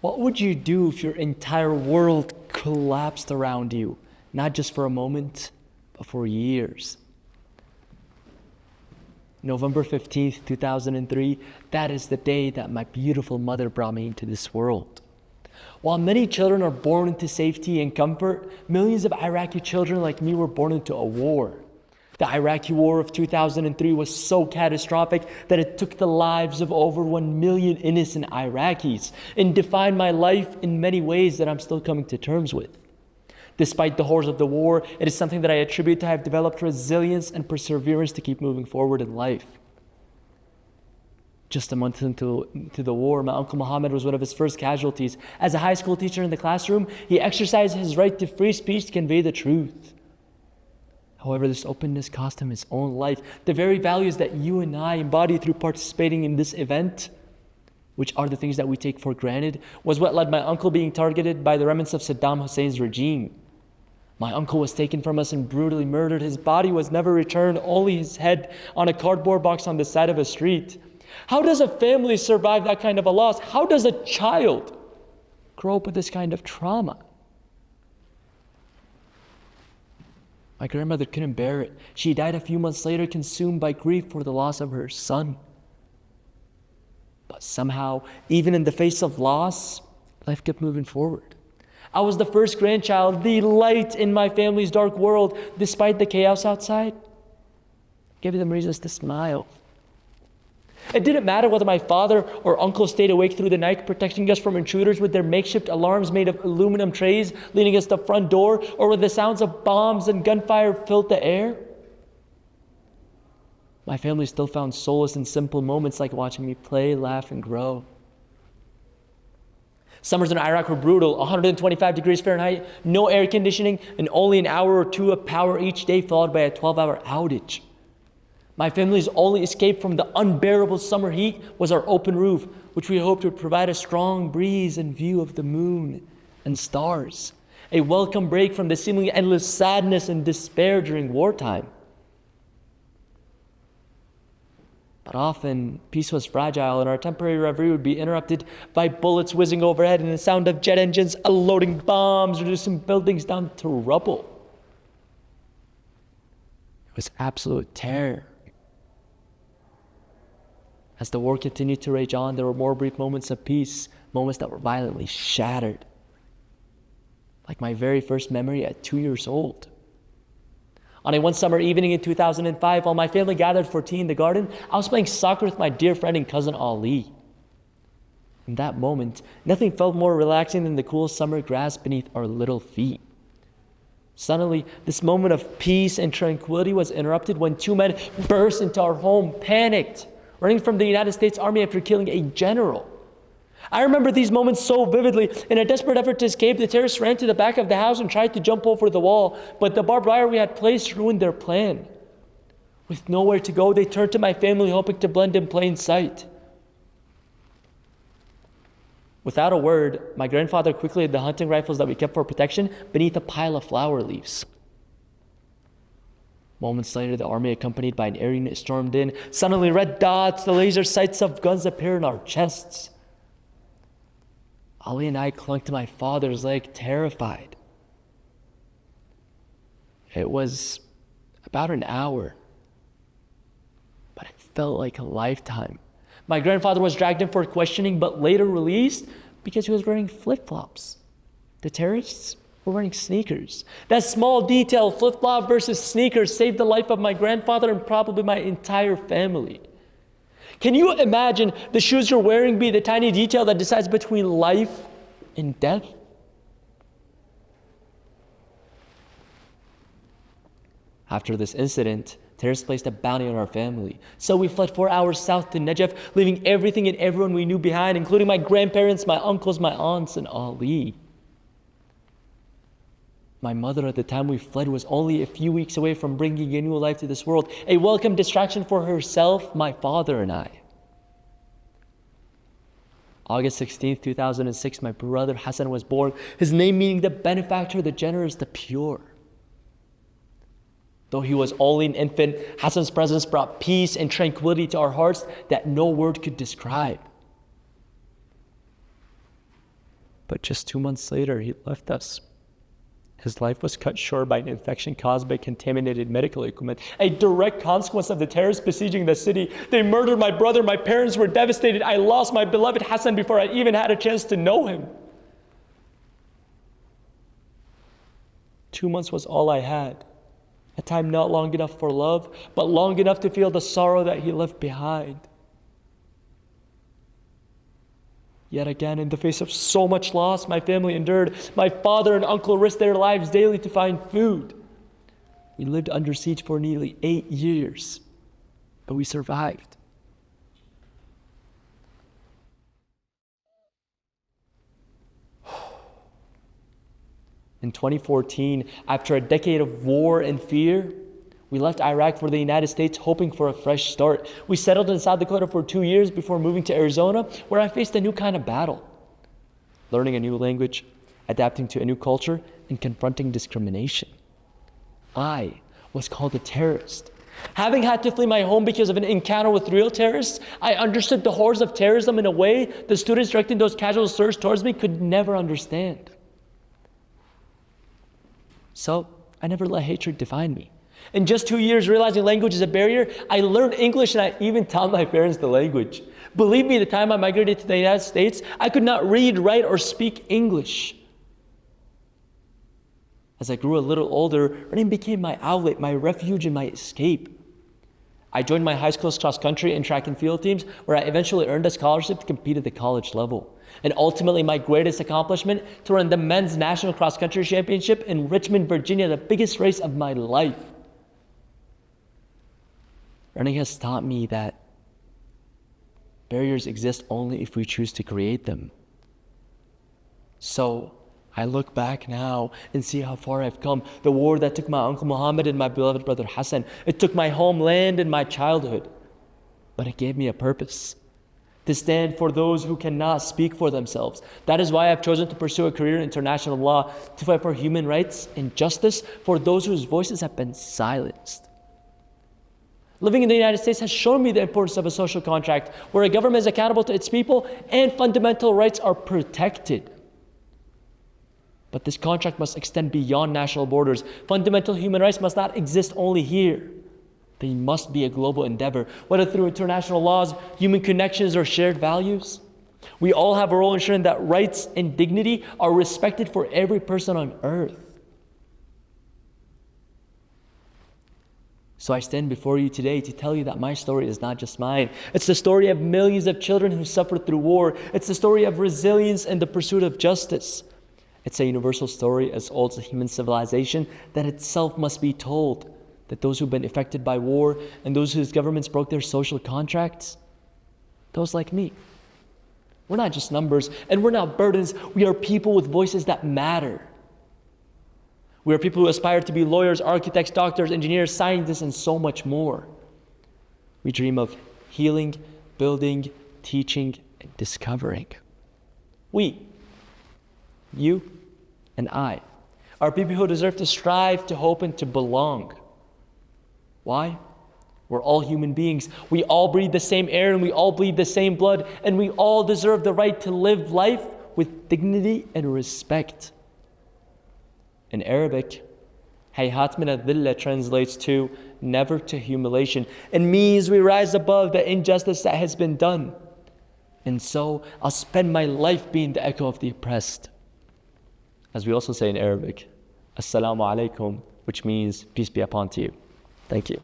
What would you do if your entire world collapsed around you? Not just for a moment, but for years. November 15th, 2003, that is the day that my beautiful mother brought me into this world. While many children are born into safety and comfort, millions of Iraqi children like me were born into a war. The Iraqi war of 2003 was so catastrophic that it took the lives of over 1 million innocent Iraqis and defined my life in many ways that I'm still coming to terms with. Despite the horrors of the war, it is something that I attribute to have developed resilience and perseverance to keep moving forward in life. Just a month into the war, my uncle Muhammad was one of his first casualties. As a high school teacher in the classroom, he exercised his right to free speech to convey the truth. However, this openness cost him his own life. The very values that you and I embody through participating in this event, which are the things that we take for granted, was what led my uncle being targeted by the remnants of Saddam Hussein's regime. My uncle was taken from us and brutally murdered. His body was never returned, only his head on a cardboard box on the side of a street. How does a family survive that kind of a loss? How does a child grow up with this kind of trauma? My grandmother couldn't bear it. She died a few months later, consumed by grief for the loss of her son. But somehow, even in the face of loss, life kept moving forward. I was the first grandchild, the light in my family's dark world. Despite the chaos outside, I gave them reasons to smile. It didn't matter whether my father or uncle stayed awake through the night, protecting us from intruders with their makeshift alarms made of aluminum trays, leading us to the front door, or whether the sounds of bombs and gunfire filled the air. My family still found solace in simple moments like watching me play, laugh, and grow. Summers in Iraq were brutal, 125 degrees Fahrenheit, no air conditioning, and only an hour or two of power each day, followed by a 12-hour outage. My family's only escape from the unbearable summer heat was our open roof, which we hoped would provide a strong breeze and view of the moon and stars, a welcome break from the seemingly endless sadness and despair during wartime. But often, peace was fragile, and our temporary reverie would be interrupted by bullets whizzing overhead and the sound of jet engines unloading bombs, reducing buildings down to rubble. It was absolute terror. As the war continued to rage on, there were more brief moments of peace, moments that were violently shattered. Like my very first memory at 2 years old. On a one summer evening in 2005, while my family gathered for tea in the garden, I was playing soccer with my dear friend and cousin Ali. In that moment, nothing felt more relaxing than the cool summer grass beneath our little feet. Suddenly, this moment of peace and tranquility was interrupted when two men burst into our home, panicked, running from the United States Army after killing a general. I remember these moments so vividly. In a desperate effort to escape, the terrorists ran to the back of the house and tried to jump over the wall, but the barbed wire we had placed ruined their plan. With nowhere to go, they turned to my family, hoping to blend in plain sight. Without a word, my grandfather quickly hid the hunting rifles that we kept for protection beneath a pile of flower leaves. Moments later, the army, accompanied by an air unit, stormed in. Suddenly, red dots, the laser sights of guns appeared in our chests. Ali and I clung to my father's leg, terrified. It was about an hour, but it felt like a lifetime. My grandfather was dragged in for questioning, but later released because he was wearing flip-flops. The terrorists were wearing sneakers. That small detail, flip-flop versus sneakers, saved the life of my grandfather and probably my entire family. Can you imagine the shoes you're wearing be the tiny detail that decides between life and death? After this incident, terrorists placed a bounty on our family. So we fled 4 hours south to Najaf, leaving everything and everyone we knew behind, including my grandparents, my uncles, my aunts, and Ali. My mother at the time we fled was only a few weeks away from bringing a new life to this world, a welcome distraction for herself, my father, and I. August 16th, 2006, my brother Hassan was born, his name meaning the benefactor, the generous, the pure. Though he was only an infant, Hassan's presence brought peace and tranquility to our hearts that no word could describe. But just 2 months later, he left us. His life was cut short by an infection caused by contaminated medical equipment, a direct consequence of the terrorists besieging the city. They murdered my brother. My parents were devastated. I lost my beloved Hassan before I even had a chance to know him. 2 months was all I had. A time not long enough for love, but long enough to feel the sorrow that he left behind. Yet again, in the face of so much loss my family endured, my father and uncle risked their lives daily to find food. We lived under siege for nearly 8 years, but we survived. In 2014, after a decade of war and fear, we left Iraq for the United States, hoping for a fresh start. We settled in South Dakota for 2 years before moving to Arizona, where I faced a new kind of battle. Learning a new language, adapting to a new culture, and confronting discrimination. I was called a terrorist. Having had to flee my home because of an encounter with real terrorists, I understood the horrors of terrorism in a way the students directing those casual slurs towards me could never understand. So I never let hatred define me. In just 2 years, realizing language is a barrier, I learned English and I even taught my parents the language. Believe me, the time I migrated to the United States, I could not read, write, or speak English. As I grew a little older, running became my outlet, my refuge, and my escape. I joined my high school's cross-country and track and field teams, where I eventually earned a scholarship to compete at the college level. And ultimately, my greatest accomplishment, to run the men's national cross-country championship in Richmond, Virginia, the biggest race of my life. Running has taught me that barriers exist only if we choose to create them. So I look back now and see how far I've come. The war that took my uncle Muhammad and my beloved brother Hassan. It took my homeland and my childhood. But it gave me a purpose. To stand for those who cannot speak for themselves. That is why I've chosen to pursue a career in international law, to fight for human rights and justice for those whose voices have been silenced. Living in the United States has shown me the importance of a social contract where a government is accountable to its people and fundamental rights are protected. But this contract must extend beyond national borders. Fundamental human rights must not exist only here. They must be a global endeavor, whether through international laws, human connections, or shared values. We all have a role in ensuring that rights and dignity are respected for every person on earth. So I stand before you today to tell you that my story is not just mine. It's the story of millions of children who suffered through war. It's the story of resilience and the pursuit of justice. It's a universal story as old as human civilization that itself must be told. That those who've been affected by war and those whose governments broke their social contracts, those like me, we're not just numbers and we're not burdens. We are people with voices that matter. We are people who aspire to be lawyers, architects, doctors, engineers, scientists, and so much more. We dream of healing, building, teaching, and discovering. We, you, and I, are people who deserve to strive, to hope, and to belong. Why? We're all human beings. We all breathe the same air and we all bleed the same blood, and we all deserve the right to live life with dignity and respect. In Arabic, Hayhat min al-dhilla translates to never to humiliation, and means we rise above the injustice that has been done. And so I'll spend my life being the echo of the oppressed. As we also say in Arabic, Assalamu alaikum, which means peace be upon to you. Thank you.